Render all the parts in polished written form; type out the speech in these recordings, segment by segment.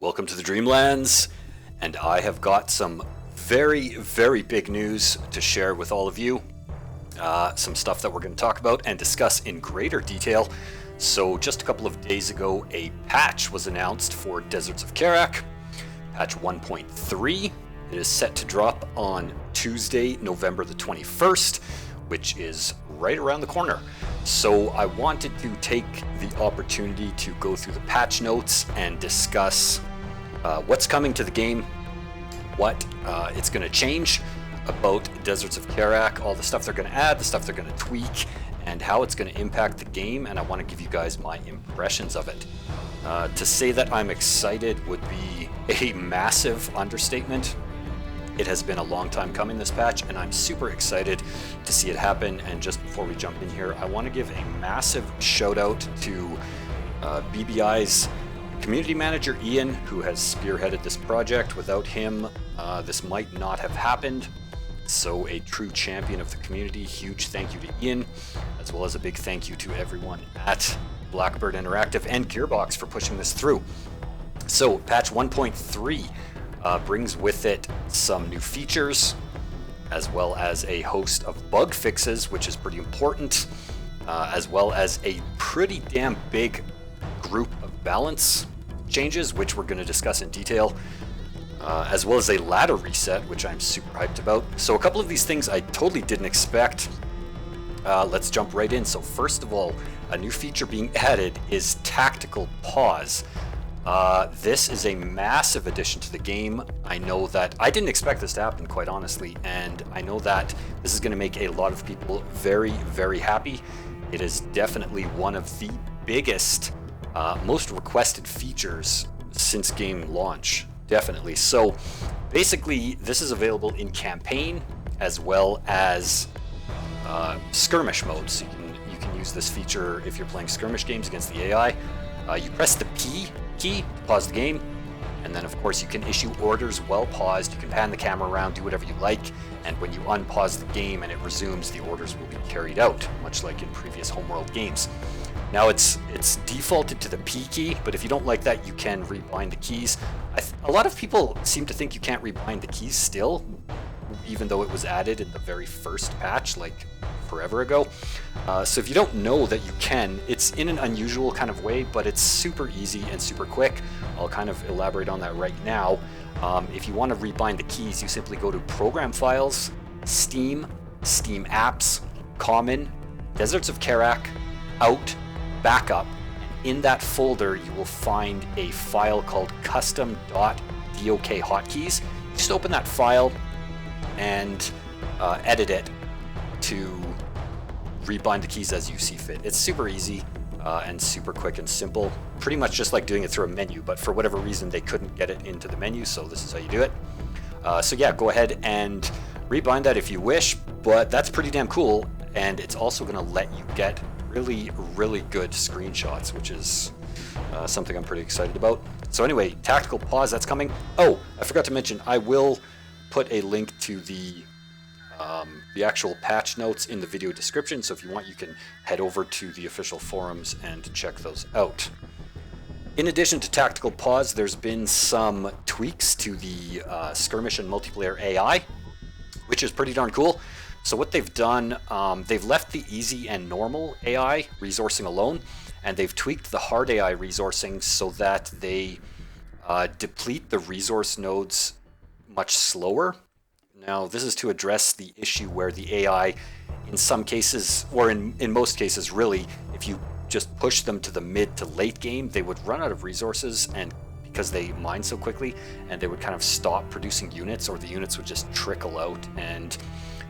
Welcome to the Dreamlands, and I have got some very, very big news to share with all of you. Some stuff that we're going to talk about and discuss in greater detail. So just a couple of days ago, a patch was announced for Deserts of Kharak, patch 1.3. It is set to drop on Tuesday, November the 21st, which is right around the corner. So I wanted to take the opportunity to go through the patch notes and discuss what's coming to the game, what it's going to change about Deserts of Kharak, all the stuff they're going to add, the stuff they're going to tweak, and how it's going to impact the game, and I want to give you guys my impressions of it. To say that I'm excited would be a massive understatement. It has been a long time coming, this patch, and I'm super excited to see it happen. And just before we jump in here, I want to give a massive shout out to BBI's community manager, Ian, who has spearheaded this project. Without him, this might not have happened. So a true champion of the community. Huge thank you to Ian, as well as a big thank you to everyone at Blackbird Interactive and Gearbox for pushing this through. So patch 1.3 brings with it some new features, as well as a host of bug fixes, which is pretty important, as well as a pretty damn big group of balance changes, which we're going to discuss in detail, as well as a ladder reset, which I'm super hyped about. So a couple of these things I totally didn't expect. Let's jump right in. So first of all, a new feature being added is tactical pause. This is a massive addition to the game. I know that I didn't expect this to happen, quite honestly, and I know that this is going to make a lot of people very, very happy. It is definitely one of the biggest, most requested features since game launch, definitely. So basically, this is available in campaign as well as skirmish mode. So you can use this feature if you're playing skirmish games against the AI. You press the P key to pause the game, and then of course you can issue orders while paused. You can pan the camera around, do whatever you like, and when you unpause the game and it resumes, the orders will be carried out, much like in previous homeworld games. Now it's defaulted to the P key, but if you don't like that, you can rebind the keys. A lot of people seem to think you can't rebind the keys still, even though it was added in the very first patch, like forever ago. So if you don't know that you can, it's in an unusual kind of way, but it's super easy and super quick. I'll kind of elaborate on that right now. If you want to rebind the keys, you simply go to Program Files, Steam, Steam Apps, Common, Deserts of Kharak, Out, Backup. In that folder, you will find a file called custom.dock hotkeys. Just open that file and edit it to rebind the keys as you see fit. It's super easy and super quick and simple, pretty much just like doing it through a menu, but for whatever reason they couldn't get it into the menu, so this is how you do it. So yeah, go ahead and rebind that if you wish, but that's pretty damn cool, and it's also going to let you get really, really good screenshots, which is something I'm pretty excited about. So anyway, tactical pause, that's coming. Oh, I forgot to mention, I will put a link to the actual patch notes in the video description, so if you want, you can head over to the official forums and check those out. In addition to tactical pause, there's been some tweaks to the skirmish and multiplayer AI, which is pretty darn cool. So what they've done, they've left the easy and normal AI resourcing alone, and they've tweaked the hard AI resourcing so that they deplete the resource nodes much slower. Now, this is to address the issue where the AI, in some cases, or in most cases really, if you just push them to the mid to late game, they would run out of resources, and because they mine so quickly, and they would kind of stop producing units, or the units would just trickle out. And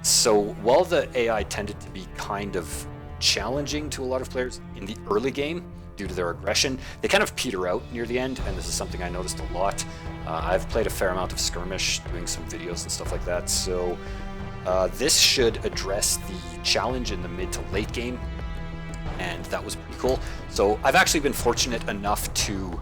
so while the AI tended to be kind of challenging to a lot of players in the early game due to their aggression, they kind of peter out near the end, and this is something I noticed a lot. I've played a fair amount of skirmish, doing some videos and stuff like that, so this should address the challenge in the mid to late game, and that was pretty cool. So I've actually been fortunate enough to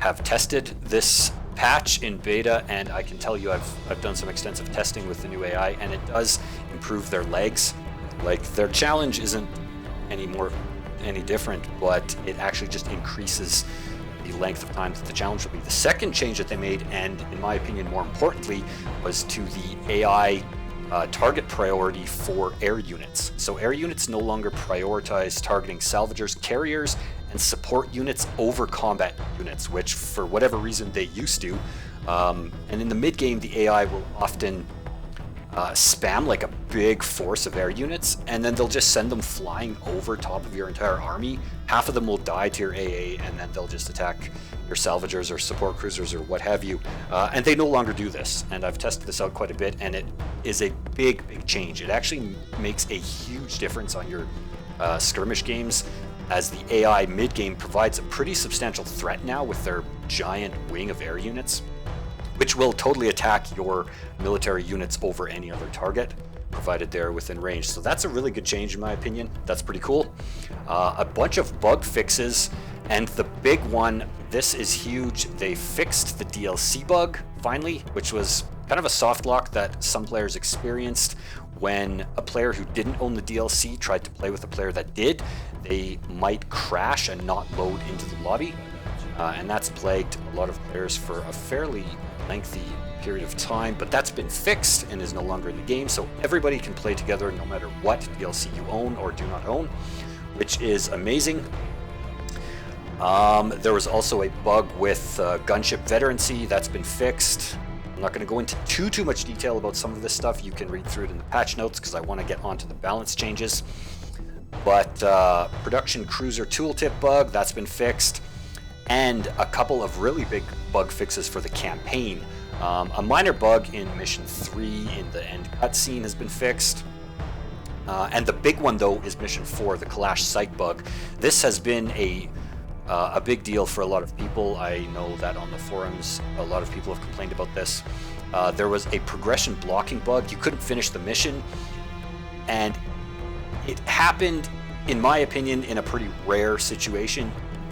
have tested this patch in beta, and I can tell you I've done some extensive testing with the new AI, and it does improve their legs. Like, their challenge isn't any different, but it actually just increases the length of time that the challenge will be. The second change that they made, and in my opinion more importantly, was to the AI target priority for air units. So air units no longer prioritize targeting salvagers, carriers, and support units over combat units, which for whatever reason they used to. And in the mid game, the AI will often spam like a big force of air units, and then they'll just send them flying over top of your entire army. Half of them will die to your AA, and then they'll just attack your salvagers or support cruisers or what have you. And they no longer do this, and I've tested this out quite a bit, and it is a big change. It actually makes a huge difference on your skirmish games, as the AI mid-game provides a pretty substantial threat now with their giant wing of air units, which will totally attack your military units over any other target, provided they're within range. So that's a really good change in my opinion. That's pretty cool. A bunch of bug fixes, and the big one, this is huge. They fixed the DLC bug, finally, which was kind of a soft lock that some players experienced when a player who didn't own the DLC tried to play with a player that did. They might crash and not load into the lobby. And that's plagued a lot of players for a fairly lengthy period of time, but that's been fixed and is no longer in the game, so everybody can play together no matter what DLC you own or do not own, which is amazing. There was also a bug with gunship veterancy. That's been fixed. I'm not going to go into too much detail about some of this stuff. You can read through it in the patch notes because I want to get onto the balance changes. But production cruiser tooltip bug, that's been fixed. And a couple of really big bug fixes for the campaign. A minor bug in Mission 3 in the end cutscene has been fixed. And the big one, though, is Mission 4, the Kalash Sight bug. This has been a big deal for a lot of people. I know that on the forums, a lot of people have complained about this. There was a progression blocking bug. You couldn't finish the mission. And it happened, in my opinion, in a pretty rare situation.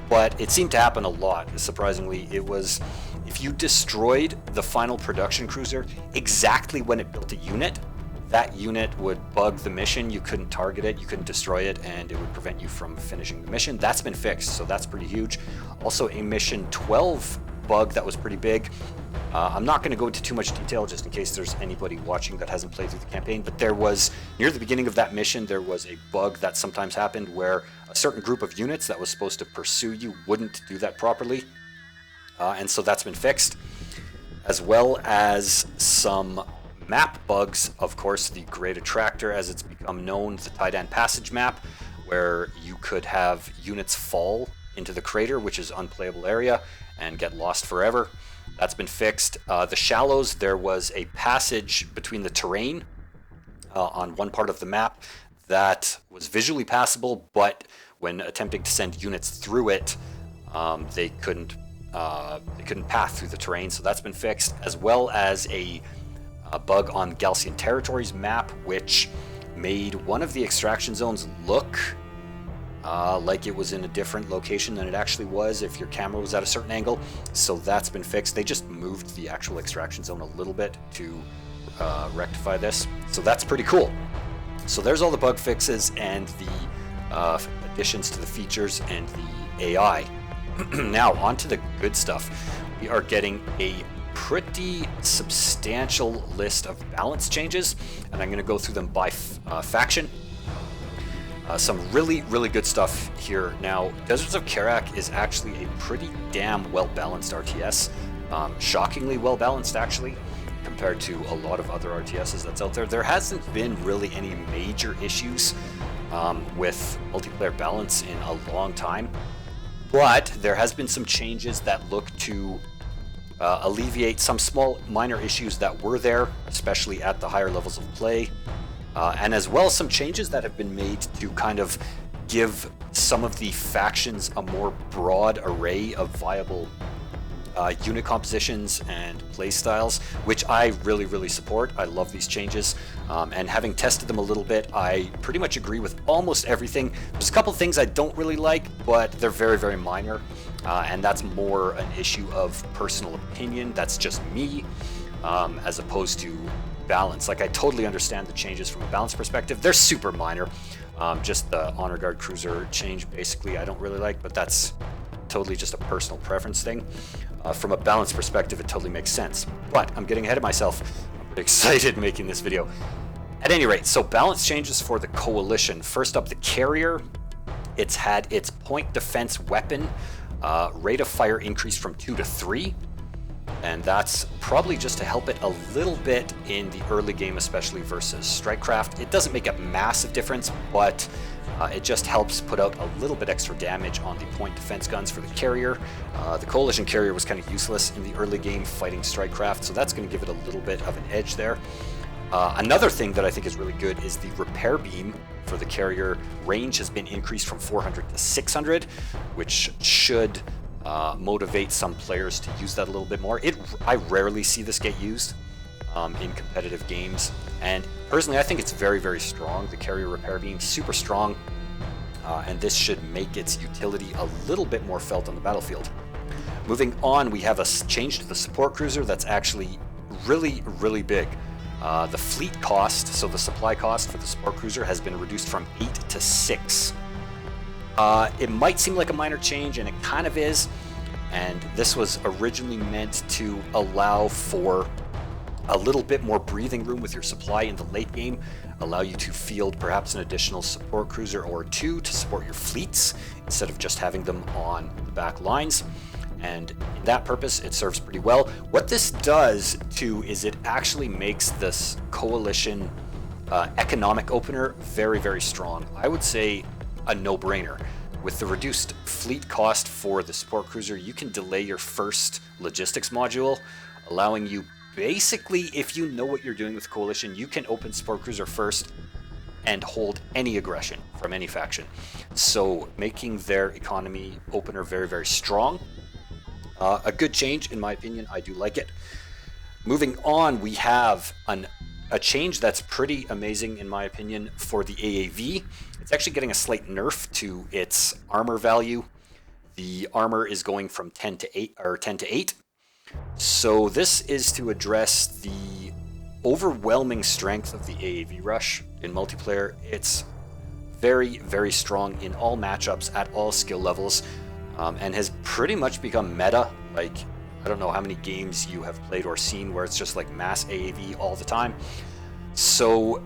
But it seemed to happen a lot, surprisingly. It was if you destroyed the final production cruiser exactly when it built a unit, that unit would bug the mission. You couldn't target it, you couldn't destroy it, and it would prevent you from finishing the mission. That's been fixed, so that's pretty huge. Also a Mission 12 bug that was pretty big. I'm not going to go into too much detail just in case there's anybody watching that hasn't played through the campaign, but there was, near the beginning of that mission, there was a bug that sometimes happened where a certain group of units that was supposed to pursue you wouldn't do that properly. And so that's been fixed, as well as some map bugs. Of course, the Great Attractor, as it's become known, the Tidan Passage map, where you could have units fall into the crater, which is unplayable area, and get lost forever. That's been fixed. The Shallows, there was a passage between the terrain on one part of the map that was visually passable, but when attempting to send units through it, they couldn't path through the terrain, so that's been fixed, as well as a bug on Galcian Territories map, which made one of the extraction zones look like it was in a different location than it actually was if your camera was at a certain angle. So that's been fixed. They just moved the actual extraction zone a little bit to rectify this, so that's pretty cool. So there's all the bug fixes and the additions to the features and the AI. Now on to the good stuff. We are getting a pretty substantial list of balance changes, and I'm going to go through them by faction. Some really good stuff here. Now, Deserts of Kharak is actually a pretty damn well-balanced RTS. Shockingly well-balanced, actually, compared to a lot of other RTSs that's out there. There hasn't been really any major issues with multiplayer balance in a long time, but there has been some changes that look to alleviate some small minor issues that were there, especially at the higher levels of play. And as well, some changes that have been made to kind of give some of the factions a more broad array of viable unit compositions and play styles, which I really support. I love these changes, and having tested them a little bit, I pretty much agree with almost everything. There's a couple things I don't really like, but they're very minor, and that's more an issue of personal opinion. That's just me, as opposed to balance. Like, I totally understand the changes from a balance perspective. They're super minor. Just the Honor Guard Cruiser change, basically, I don't really like, but that's totally just a personal preference thing. From a balance perspective, it totally makes sense. But I'm getting ahead of myself. I'm pretty excited making this video. At any rate, so balance changes for the Coalition. First up, the Carrier. It's had its point defense weapon rate of fire increased from 2 to 3. And that's probably just to help it a little bit in the early game, especially versus Strikecraft. It doesn't make a massive difference, but it just helps put out a little bit extra damage on the point defense guns for the Carrier. The Coalition Carrier was kind of useless in the early game fighting Strikecraft, so that's going to give it a little bit of an edge there. Another thing that I think is really good is the repair beam for the Carrier. Range has been increased from 400 to 600, which should motivate some players to use that a little bit more. I rarely see this get used in competitive games, and personally I think it's very, very strong. The Carrier repair beam, super strong, and this should make its utility a little bit more felt on the battlefield. Moving on, we have a change to the support cruiser that's actually really, really big. The fleet cost, so the supply cost for the support cruiser, has been reduced from 8 to 6. It might seem like a minor change, and it kind of is, and this was originally meant to allow for a little bit more breathing room with your supply in the late game, allow you to field perhaps an additional support cruiser or two to support your fleets instead of just having them on the back lines. And in that purpose, it serves pretty well. What this does too is it actually makes this Coalition economic opener very, very strong. I would say a no-brainer. With the reduced fleet cost for the support cruiser, you can delay your first logistics module, allowing you basically, if you know what you're doing with Coalition, you can open support cruiser first and hold any aggression from any faction. So making their economy opener very, very strong. A good change, in my opinion. I do like it. Moving on, we have a change that's pretty amazing, in my opinion, for the AAV. It's actually getting a slight nerf to its armor value. The armor is going from 10 to 8, or 10 to 8. So this is to address the overwhelming strength of the AAV rush in multiplayer. It's very, very strong in all matchups at all skill levels. And has pretty much become meta. Like, I don't know how many games you have played or seen where it's just like mass AAV all the time. So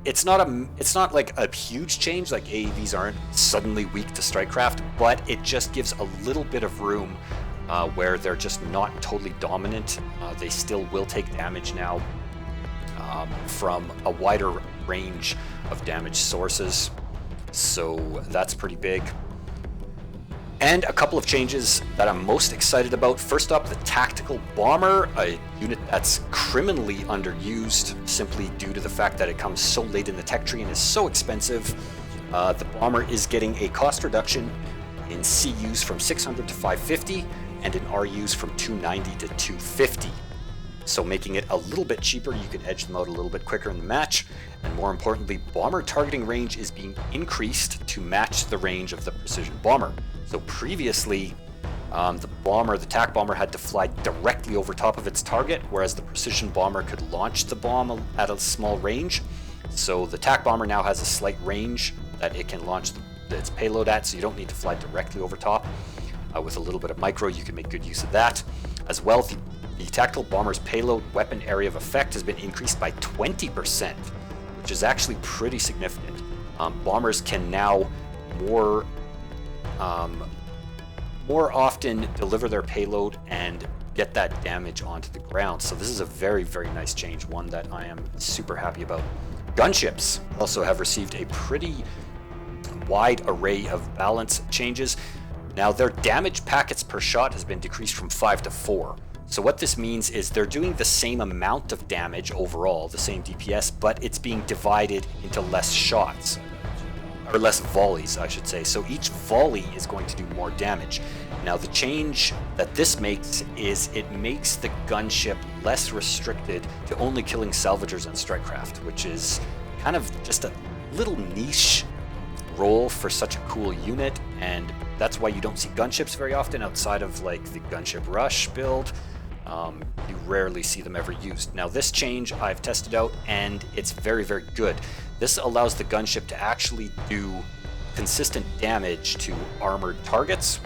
it's not like a huge change, like AAVs aren't suddenly weak to Strikecraft, but it just gives a little bit of room where they're just not totally dominant. They still will take damage now from a wider range of damage sources. So that's pretty big. And a couple of changes that I'm most excited about. First up, the Tactical Bomber, a unit that's criminally underused simply due to the fact that it comes so late in the tech tree and is so expensive. The Bomber is getting a cost reduction in CUs from 600 to 550 and in RUs from 290 to 250. So making it a little bit cheaper, you can edge them out a little bit quicker in the match. And more importantly, Bomber targeting range is being increased to match the range of the Precision Bomber. So previously, the TAC Bomber had to fly directly over top of its target, whereas the Precision Bomber could launch the bomb at a small range. So the TAC Bomber now has a slight range that it can launch its payload at, so you don't need to fly directly over top. With a little bit of micro, you can make good use of that. As well, the Tactical Bomber's payload weapon area of effect has been increased by 20%, which is actually pretty significant. Bombers can now more often deliver their payload and get that damage onto the ground. So this is a very, very nice change, one that I am super happy about. Gunships also have received a pretty wide array of balance changes. Now their damage packets per shot has been decreased from 5 to 4. So what this means is they're doing the same amount of damage overall, the same DPS, but it's being divided into less shots. Or less volleys, I should say. So each volley is going to do more damage. Now the change that this makes is it makes the gunship less restricted to only killing salvagers and Strikecraft, which is kind of just a little niche role for such a cool unit, and that's why you don't see gunships very often outside of like the gunship rush build. You rarely see them ever used. Now this change I've tested out and it's very, very good. This allows the gunship to actually do consistent damage to armored targets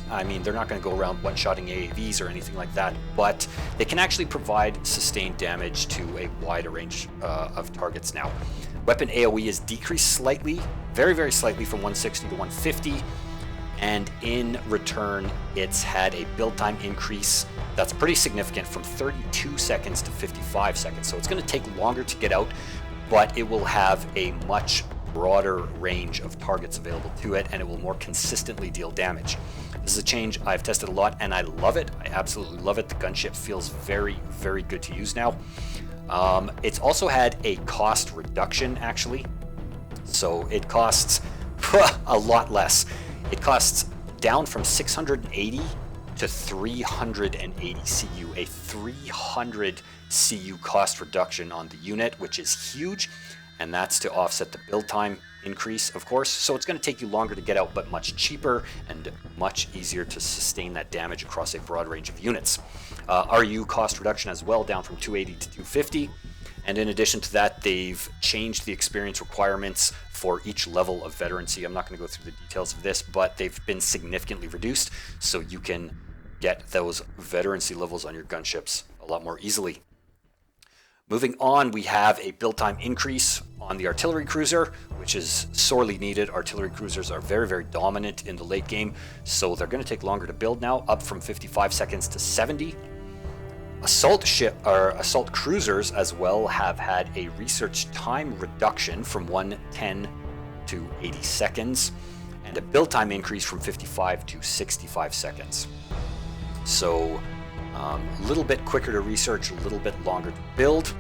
I mean, they're not going to go around one-shotting AAVs or anything like that, but they can actually provide sustained damage to a wider range of targets now. Weapon AoE is decreased slightly, very, very slightly, from 160 to 150, and in return, it's had a build time increase that's pretty significant, from 32 seconds to 55 seconds. So it's going to take longer to get out, but it will have a much broader range of targets available to it, and it will more consistently deal damage. This is a change I've tested a lot, and I love it. I absolutely love it. The gunship feels very, very good to use now. It's also had a cost reduction, actually. So it costs a lot less. It costs down from 680 to 380 CU, a 300 CU cost reduction on the unit, which is huge. And that's to offset the build time increase, of course. So it's going to take you longer to get out, but much cheaper and much easier to sustain that damage across a broad range of units. RU cost reduction as well, down from 280 to 250. And in addition to that, they've changed the experience requirements for each level of veterancy. I'm not going to go through the details of this, but they've been significantly reduced, so you can get those veterancy levels on your gunships a lot more easily. Moving on, we have a build time increase on the artillery cruiser, which is sorely needed. Artillery cruisers are very, very dominant in the late game, so they're going to take longer to build now, up from 55 seconds to 70. Assault cruisers as well have had a research time reduction from 110 to 80 seconds, and a build time increase from 55 to 65 seconds. So a little bit quicker to research, a little bit longer to build,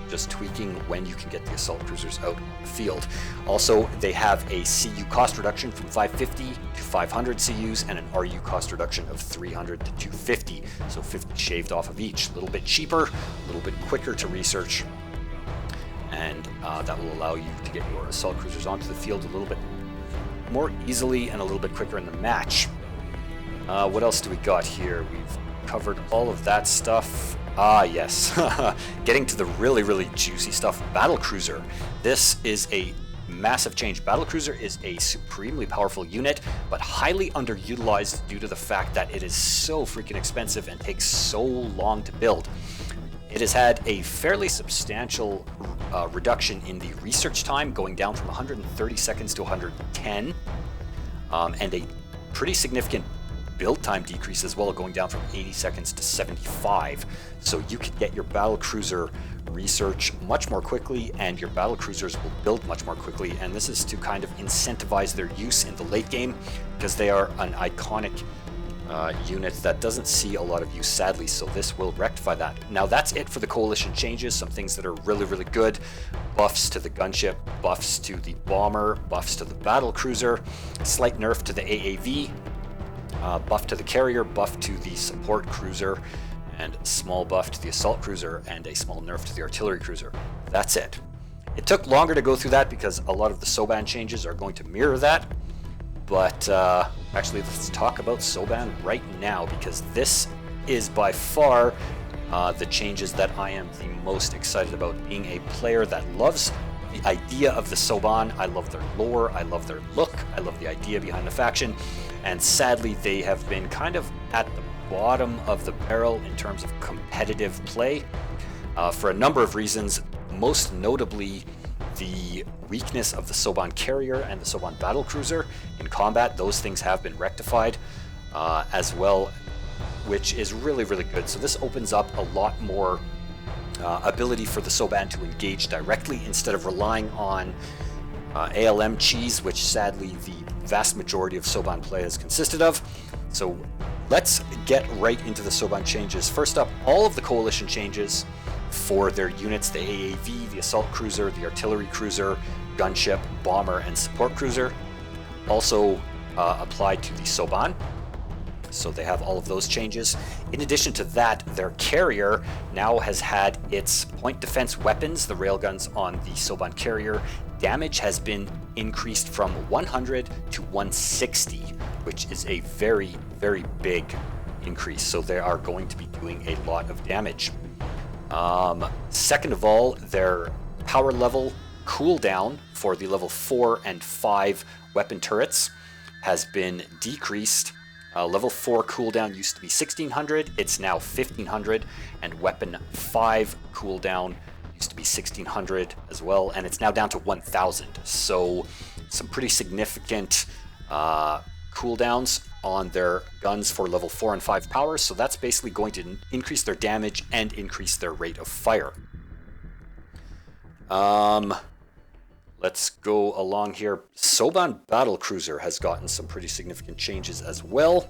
just tweaking when you can get the assault cruisers out on the field. Also, they have a CU cost reduction from 550 to 500 CUs, and an RU cost reduction of 300 to 250, so 50 shaved off of each. A little bit cheaper, a little bit quicker to research, and that will allow you to get your assault cruisers onto the field a little bit more easily and a little bit quicker in the match. What else do we got here? We've covered all of that stuff. Yes. Getting to the really, really juicy stuff. Battlecruiser. This is a massive change. Battlecruiser is a supremely powerful unit, but highly underutilized due to the fact that it is so freaking expensive and takes so long to build. It has had a fairly substantial reduction in the research time, going down from 130 seconds to 110, and a pretty significant build time decrease as well, going down from 80 seconds to 75. So you can get your battlecruiser research much more quickly, and your battlecruisers will build much more quickly. And this is to kind of incentivize their use in the late game, because they are an iconic unit that doesn't see a lot of use, sadly. So this will rectify that. Now that's it for the coalition changes. Some things that are really, really good: buffs to the gunship, buffs to the bomber, buffs to the battlecruiser, slight nerf to the AAV, buff to the carrier, buff to the support cruiser, and small buff to the assault cruiser, and a small nerf to the artillery cruiser. That's it. It took longer to go through that because a lot of the Soban changes are going to mirror that. But actually, let's talk about Soban right now, because this is by far the changes that I am the most excited about. Being a player that loves the idea of the Soban, I love their lore, I love their look, I love the idea behind the faction. And sadly, they have been kind of at the bottom of the barrel in terms of competitive play for a number of reasons, most notably the weakness of the Soban carrier and the Soban battlecruiser in combat. Those things have been rectified as well, which is really, really good. So this opens up a lot more ability for the Soban to engage directly instead of relying on ALM cheese, which sadly the vast majority of Soban play has consisted of. So let's get right into the Soban changes. First up, all of the coalition changes for their units: the AAV, the assault cruiser, the artillery cruiser, gunship, bomber, and support cruiser, also applied to the Soban. So they have all of those changes. In addition to that, their carrier now has had its point defense weapons, the railguns on the Soban carrier, damage has been increased from 100 to 160, which is a very, very big increase. So they are going to be doing a lot of damage. Second of all, their power level cooldown for the level 4 and 5 weapon turrets has been decreased Level 4 cooldown used to be 1600, it's now 1500, and weapon 5 cooldown used to be 1600 as well, and it's now down to 1000. So some pretty significant cooldowns on their guns for level 4 and 5 powers, so that's basically going to increase their damage and increase their rate of fire. Let's go along here. Soban Battlecruiser has gotten some pretty significant changes as well.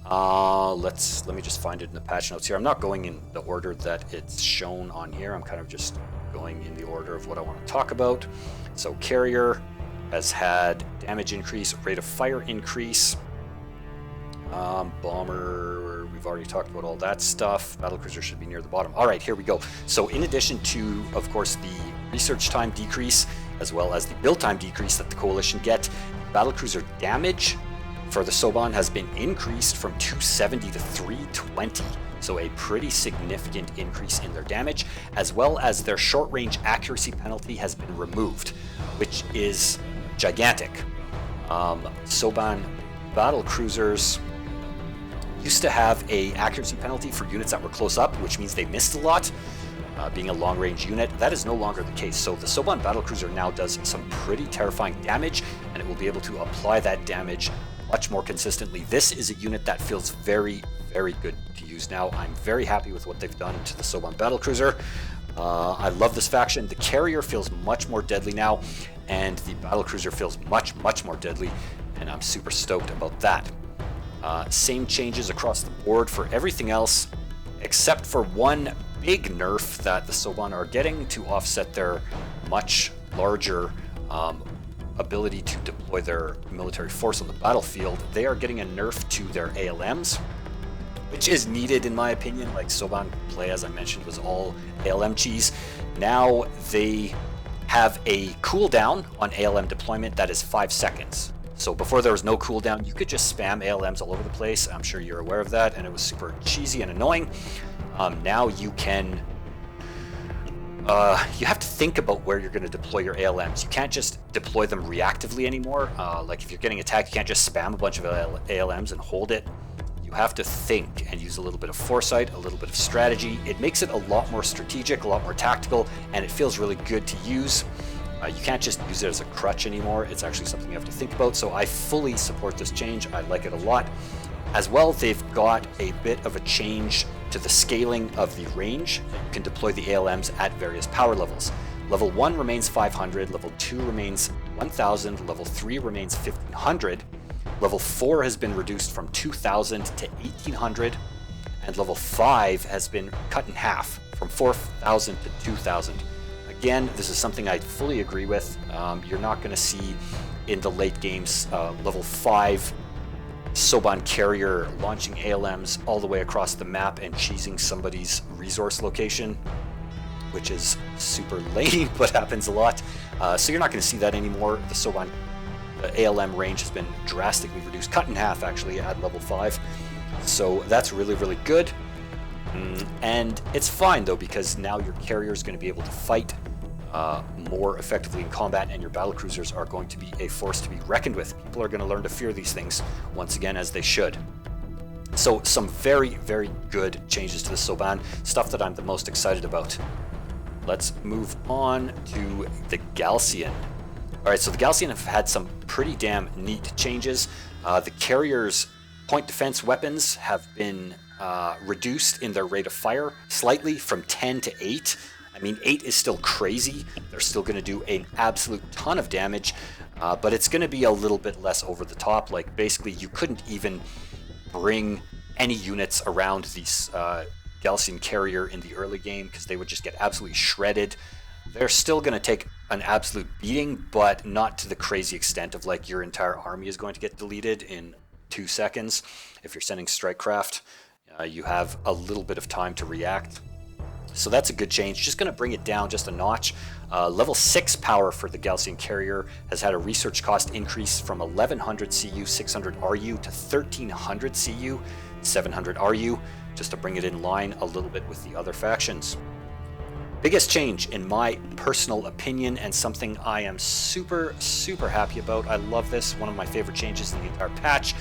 Let me just find it in the patch notes here. I'm not going in the order that it's shown on here. I'm kind of just going in the order of what I want to talk about. So Carrier has had damage increase, rate of fire increase. Bomber, we've already talked about all that stuff. Battlecruiser should be near the bottom. All right, here we go. So in addition to, of course, the research time decrease, as well as the build time decrease that the Coalition get, Battlecruiser damage for the Soban has been increased from 270 to 320. So a pretty significant increase in their damage, as well as their short-range accuracy penalty has been removed, which is gigantic. Soban Battlecruisers used to have a accuracy penalty for units that were close up, which means they missed a lot. Being a long-range unit, that is no longer the case. So the Soban Battlecruiser now does some pretty terrifying damage, and it will be able to apply that damage much more consistently. This is a unit that feels very, very good to use now. I'm very happy with what they've done to the Soban Battlecruiser. I love this faction. The Carrier feels much more deadly now, and the Battlecruiser feels much, much more deadly, and I'm super stoked about that. Same changes across the board for everything else, except for one big nerf that the Soban are getting to offset their much larger ability to deploy their military force on the battlefield. They are getting a nerf to their ALMs, which is needed in my opinion. Like Soban play, as I mentioned, was all ALM cheese. Now they have a cooldown on ALM deployment that is 5 seconds. So before there was no cooldown, you could just spam ALMs all over the place. I'm sure you're aware of that, and it was super cheesy and annoying. Now you can, you have to think about where you're going to deploy your ALMs. You can't just deploy them reactively anymore. Like if you're getting attacked, you can't just spam a bunch of ALMs and hold it. You have to think and use a little bit of foresight, a little bit of strategy. It makes it a lot more strategic, a lot more tactical, and it feels really good to use. You can't just use it as a crutch anymore. It's actually something you have to think about. So I fully support this change. I like it a lot. As well, they've got a bit of a change to the scaling of the range. You can deploy the ALMs at various power levels. Level 1 remains 500, level 2 remains 1000, level 3 remains 1500, level 4 has been reduced from 2000 to 1800, and level 5 has been cut in half from 4000 to 2000. Again, this is something I fully agree with. You're not going to see in the late games level 5 Soban Carrier launching ALMs all the way across the map and cheesing somebody's resource location, which is super lame, but happens a lot. So you're not going to see that anymore. The Soban ALM range has been drastically reduced, cut in half actually at level 5. So that's really, really good. And it's fine though, because now your Carrier is going to be able to fight more effectively in combat, and your Battlecruisers are going to be a force to be reckoned with. People are going to learn to fear these things once again, as they should. So some very, very good changes to the Soban, stuff that I'm the most excited about. Let's move on to the Galcian. Alright, so the Galcian have had some pretty damn neat changes. The Carrier's point defense weapons have been reduced in their rate of fire slightly from 10 to 8. I mean, 8 is still crazy. They're still going to do an absolute ton of damage, but it's going to be a little bit less over the top. Like, basically, you couldn't even bring any units around these Galcian Carrier in the early game because they would just get absolutely shredded. They're still going to take an absolute beating, but not to the crazy extent of, like, your entire army is going to get deleted in 2 seconds. If you're sending strike craft, you have a little bit of time to react. So that's a good change. Just going to bring it down just a notch. Level 6 power for the Galcian Carrier has had a research cost increase from 1100 CU 600 RU to 1300 CU 700 RU, just to bring it in line a little bit with the other factions. Biggest change in my personal opinion, and something I am super, super happy about. I love this. One of my favorite changes in the entire patch.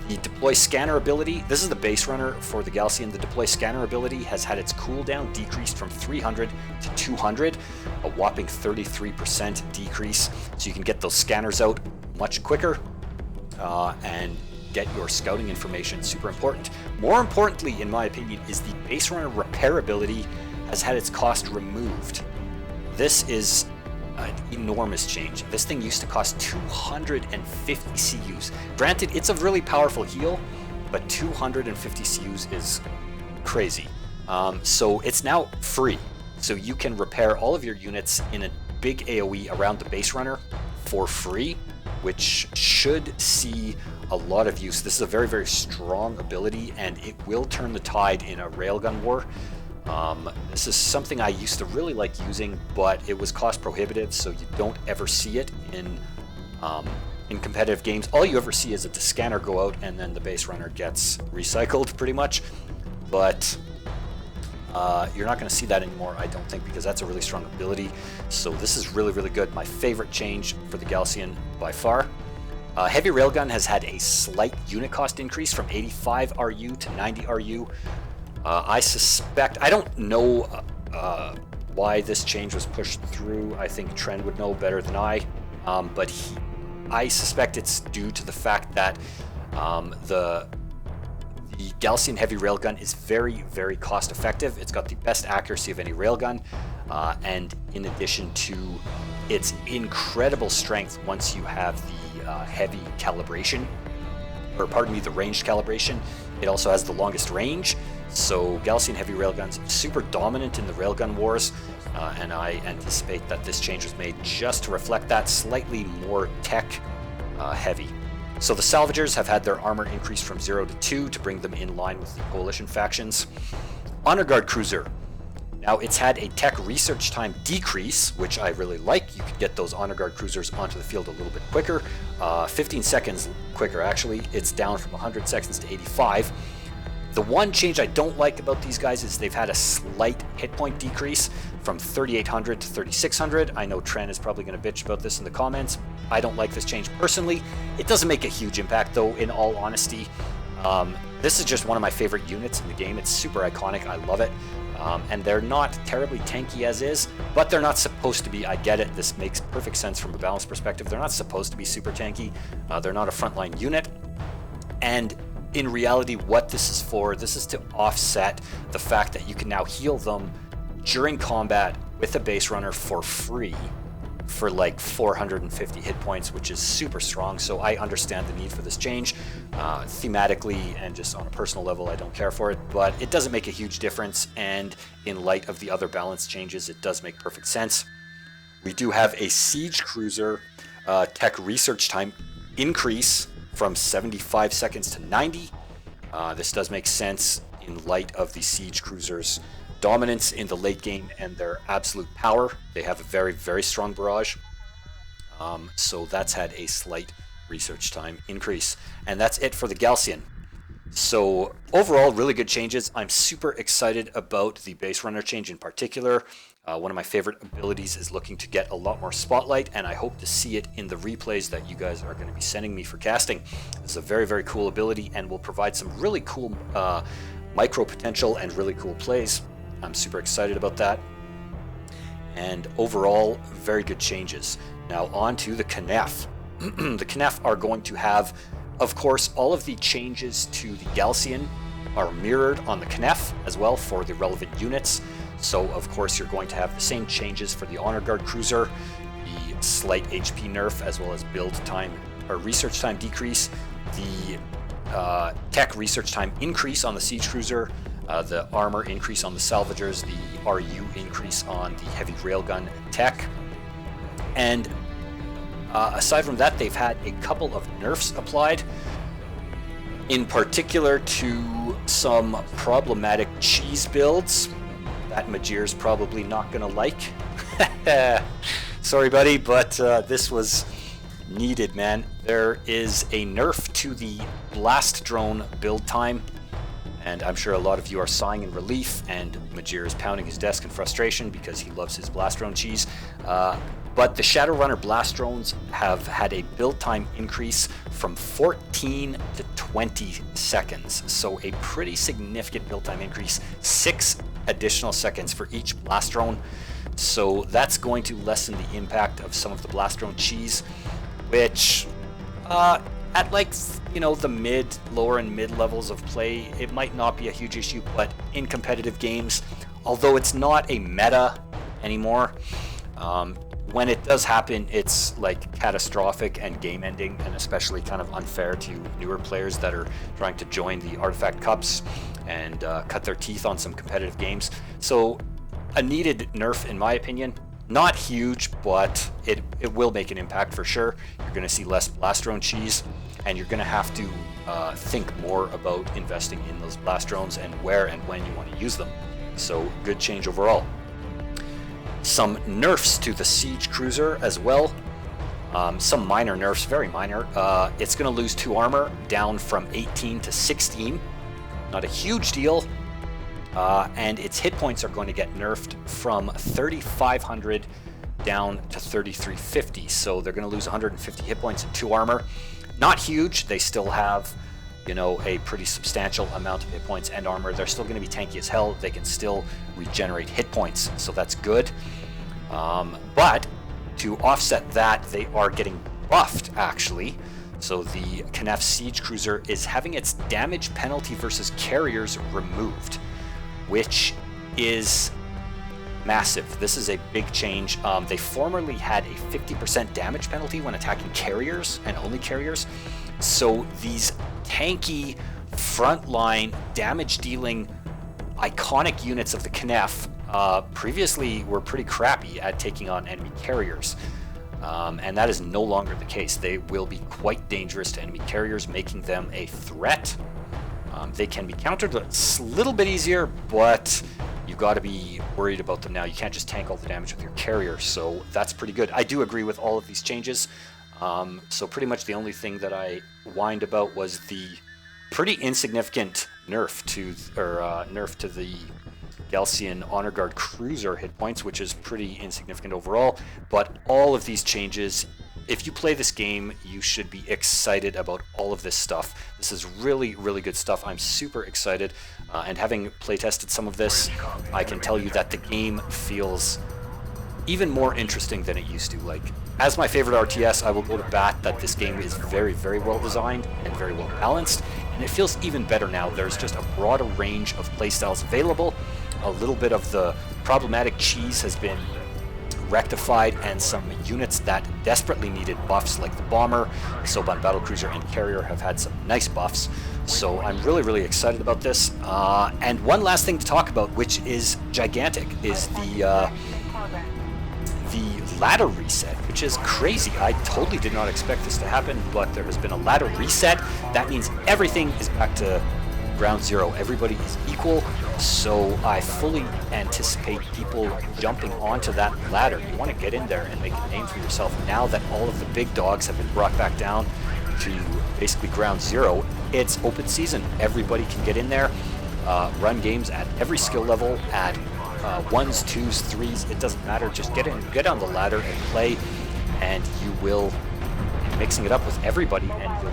The deploy scanner ability, this is the base runner for the Galcian. The deploy scanner ability has had its cooldown decreased from 300 to 200, a whopping 33% decrease. So you can get those scanners out much quicker and get your scouting information. Super important. More importantly, in my opinion, is the base runner repair ability has had its cost removed. This is an enormous change. This thing used to cost 250 CUs. Granted, it's a really powerful heal, but 250 CUs is crazy. So it's now free. So you can repair all of your units in a big AoE around the base runner for free, which should see a lot of use. This is a very, very strong ability, and it will turn the tide in a railgun war. This is something I used to really like using, but it was cost prohibitive, so you don't ever see it in competitive games. All you ever see is that the scanner go out and then the base runner gets recycled pretty much, but you're not going to see that anymore, I don't think, because that's a really strong ability. So this is really, really good. My favorite change for the Galcian by far. Heavy Railgun has had a slight unit cost increase from 85 RU to 90 RU. I suspect, I don't know why this change was pushed through. I think Trend would know better than I, but I suspect it's due to the fact that the Galcian Heavy Railgun is very, very cost effective. It's got the best accuracy of any railgun, and in addition to its incredible strength once you have the heavy calibration, or pardon me, the ranged calibration, it also has the longest range. So Galcian Heavy Railgun's super dominant in the railgun wars, and I anticipate that this change was made just to reflect that, slightly more tech heavy. So the Salvagers have had their armor increased from 0 to 2 to bring them in line with the Coalition factions. Honor Guard Cruiser. Now it's had a tech research time decrease, which I really like. You could get those Honor Guard Cruisers onto the field a little bit quicker, 15 seconds quicker actually. It's down from 100 seconds to 85. The one change I don't like about these guys is they've had a slight hit point decrease from 3,800 to 3,600. I know Tren is probably going to bitch about this in the comments. I don't like this change personally. It doesn't make a huge impact though, in all honesty. This is just one of my favorite units in the game. It's super iconic. I love it. And they're not terribly tanky as is, but they're not supposed to be. I get it. This makes perfect sense from a balance perspective. They're not supposed to be super tanky. They're not a frontline unit. And in reality, what this is to offset the fact that you can now heal them during combat with a base runner for free for like 450 hit points, which is super strong. So I understand the need for this change. Thematically and just on a personal level, I don't care for it, but it doesn't make a huge difference. And in light of the other balance changes, it does make perfect sense. We do have a Siege Cruiser tech research time increase from 75 seconds to 90. This does make sense in light of the Siege Cruisers' dominance in the late game and their absolute power. They have a very, very strong barrage. So that's had a slight research time increase. And that's it for the Galcian. So overall, really good changes. I'm super excited about the base runner change in particular. One of my favorite abilities is looking to get a lot more spotlight, and I hope to see it in the replays that you guys are going to be sending me for casting. It's a very, very cool ability and will provide some really cool micro potential and really cool plays. I'm super excited about that. And overall, very good changes. Now on to the Knef. The Knef are going to have, of course, all of the changes to the Galcian are mirrored on the Knef as well for the relevant units. So of course you're going to have the same changes for the Honor Guard Cruiser, the slight HP nerf, as well as build time or research time decrease, the tech research time increase on the Siege Cruiser, the armor increase on the Salvagers, the RU increase on the Heavy Railgun tech. And aside from that, they've had a couple of nerfs applied, in particular to some problematic cheese builds that Majir's probably not gonna like. Sorry buddy, but this was needed, man. There is a nerf to the blast drone build time, and I'm sure a lot of you are sighing in relief, and Majir is pounding his desk in frustration because he loves his blast drone cheese. But the Shadowrunner blast drones have had a build time increase from 14 to 20 seconds. So a pretty significant build time increase, 6 additional seconds for each blast drone. So that's going to lessen the impact of some of the blast drone cheese, which at like, you know, the lower and mid levels of play, it might not be a huge issue, but in competitive games, although it's not a meta anymore, when it does happen, it's like catastrophic and game ending, and especially kind of unfair to newer players that are trying to join the Artifact Cups and cut their teeth on some competitive games. So a needed nerf, in my opinion. Not huge, but it will make an impact for sure. You're going to see less blast drone cheese, and you're going to have to think more about investing in those blast drones and where and when you want to use them. So good change overall. Some nerfs to the Siege Cruiser as well. Some minor nerfs, very minor. It's going to lose 2 armor, down from 18 to 16. Not a huge deal. And its hit points are going to get nerfed from 3,500 down to 3,350. So they're going to lose 150 hit points and 2 armor. Not huge. They still have, you know, a pretty substantial amount of hit points and armor. They're still going to be tanky as hell. They can still regenerate hit points, so that's good. But to offset that, they are getting buffed, actually. So the Knef Siege Cruiser is having its damage penalty versus carriers removed, which is massive. This is a big change. They formerly had a 50% damage penalty when attacking carriers, and only carriers. So these tanky, frontline, damage-dealing, iconic units of the Knef previously were pretty crappy at taking on enemy carriers. And that is no longer the case. They will be quite dangerous to enemy carriers, making them a threat. They can be countered a little bit easier, but you've got to be worried about them now. You can't just tank all the damage with your carrier, so that's pretty good. I do agree with all of these changes. So pretty much the only thing that I whined about was the pretty insignificant nerf to the Galcian Honor Guard Cruiser hit points, which is pretty insignificant overall. But all of these changes, if you play this game, you should be excited about all of this stuff. This is really, really good stuff. I'm super excited, and having playtested some of this, I can tell you that the game feels even more interesting than it used to. Like, as my favorite RTS, I will go to bat that this game is very, very well designed and very well balanced, and it feels even better now. There's just a broader range of playstyles available. A little bit of the problematic cheese has been rectified, and some units that desperately needed buffs, like the Bomber, Soban Battlecruiser, and Carrier, have had some nice buffs. So I'm really, really excited about this. And one last thing to talk about, which is gigantic, is the ladder reset, which is crazy. I totally did not expect this to happen, but there has been a ladder reset. That means everything is back to ground zero. Everybody is equal, so I fully anticipate people jumping onto that ladder. You want to get in there and make a name for yourself. Now that all of the big dogs have been brought back down to basically ground zero, it's open season. Everybody can get in there, run games at every skill level, at 1s, 2s, 3s, it doesn't matter. Just get in, get on the ladder and play, and you will be mixing it up with everybody, and you'll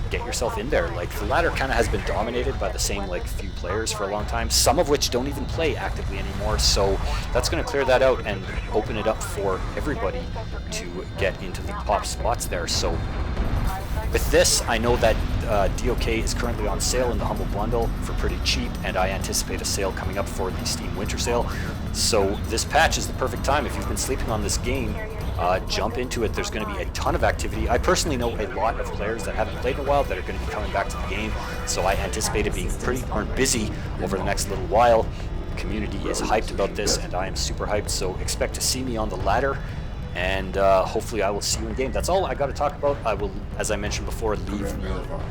get yourself in there. Like, the ladder kind of has been dominated by the same like few players for a long time, some of which don't even play actively anymore, so that's going to clear that out and open it up for everybody to get into the top spots there. So with this, I know that DOK is currently on sale in the Humble Bundle for pretty cheap, and I anticipate a sale coming up for the Steam Winter Sale. So this patch is the perfect time. If you've been sleeping on this game, jump into it. There's going to be a ton of activity. I personally know a lot of players that haven't played in a while that are going to be coming back to the game, so I anticipate it being pretty darn busy over the next little while. The community is hyped about this, and I am super hyped, so expect to see me on the ladder, and hopefully I will see you in game. That's all I got to talk about. I will, as I mentioned before, leave the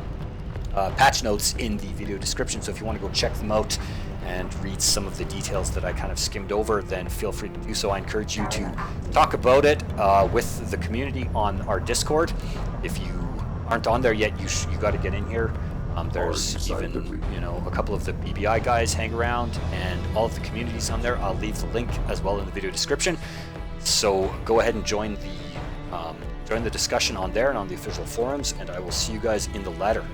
patch notes in the video description, so if you want to go check them out and read some of the details that I kind of skimmed over, then feel free to do so. I encourage you to talk about it with the community on our Discord. If you aren't on there yet, you got to get in here. There's even, you know, a couple of the BBI guys hang around, and all of the communities on there. I'll leave the link as well in the video description. So go ahead and join the discussion on there and on the official forums, and I will see you guys in the ladder.